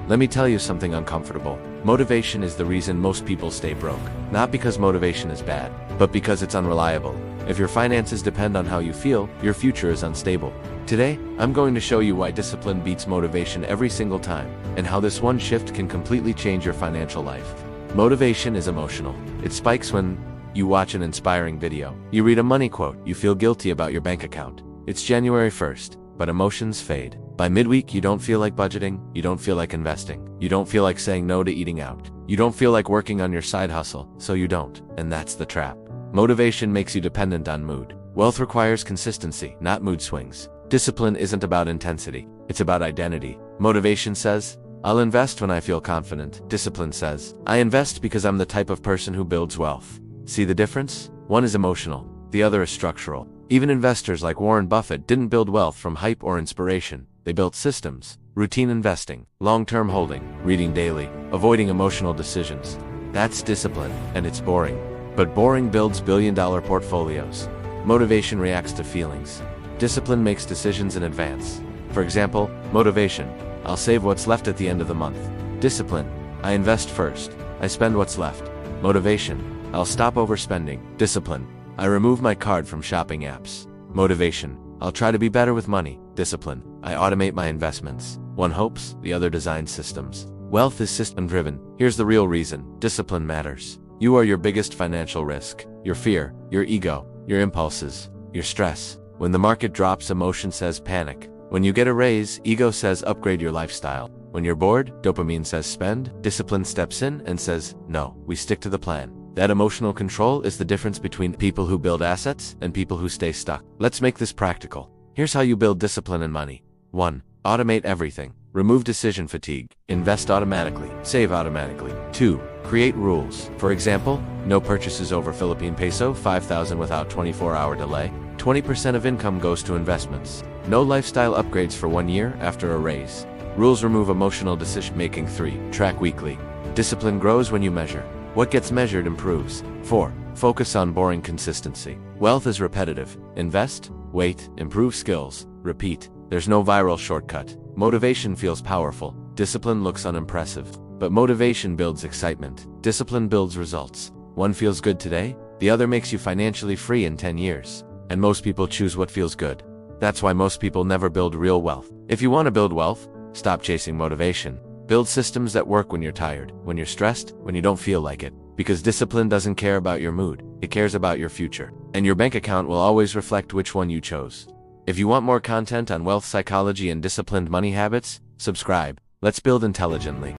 Let me tell you something uncomfortable. Motivation is the reason most people stay broke. Not because motivation is bad, but because it's unreliable. If your finances depend on how you feel, your future is unstable. Today, I'm going to show you why discipline beats motivation every single time, and how this one shift can completely change your financial life. Motivation is emotional. It spikes when you watch an inspiring video. You read a money quote. You feel guilty about your bank account. It's January 1st, but emotions fade. By midweek, you don't feel like budgeting. You don't feel like investing. You don't feel like saying no to eating out. You don't feel like working on your side hustle, so you don't. And that's the trap. Motivation makes you dependent on mood. Wealth requires consistency, not mood swings. Discipline isn't about intensity. It's about identity. Motivation says, I'll invest when I feel confident. Discipline says, I invest because I'm the type of person who builds wealth. See the difference? One is emotional. The other is structural. Even investors like Warren Buffett didn't build wealth from hype or inspiration. They built systems, routine investing, long-term holding, reading daily, avoiding emotional decisions. That's discipline, and it's boring. But boring builds billion-dollar portfolios. Motivation reacts to feelings. Discipline makes decisions in advance. For example, motivation. I'll save what's left at the end of the month. Discipline. I invest first. I spend what's left. Motivation. I'll stop overspending. Discipline. I remove my card from shopping apps. Motivation. I'll try to be better with money. Discipline. I automate my investments. One hopes, the other designs systems. Wealth is system-driven. Here's the real reason. Discipline matters. You are your biggest financial risk. Your fear, your ego, your impulses, your stress. When the market drops, emotion says panic. When you get a raise, ego says upgrade your lifestyle. When you're bored, dopamine says spend. Discipline steps in and says, no, we stick to the plan. That emotional control is the difference between people who build assets and people who stay stuck. Let's make this practical. Here's how you build discipline and money. 1. Automate everything. Remove decision fatigue. Invest automatically. Save automatically. 2. Create rules. For example, no purchases over Philippine peso 5,000 without 24-hour delay. 20% of income goes to investments. No lifestyle upgrades for 1 year after a raise. Rules remove emotional decision-making. 3. Track weekly. Discipline grows when you measure. What gets measured improves. 4. Focus on boring consistency. Wealth is repetitive. Invest, wait, improve skills, repeat. There's no viral shortcut. Motivation feels powerful. Discipline looks unimpressive. But motivation builds excitement. Discipline builds results. One feels good today, the other makes you financially free in 10 years. And most people choose what feels good. That's why most people never build real wealth. If you want to build wealth, stop chasing motivation. Build systems that work when you're tired, when you're stressed, when you don't feel like it. Because discipline doesn't care about your mood, it cares about your future. And your bank account will always reflect which one you chose. If you want more content on wealth psychology and disciplined money habits, subscribe. Let's build intelligently.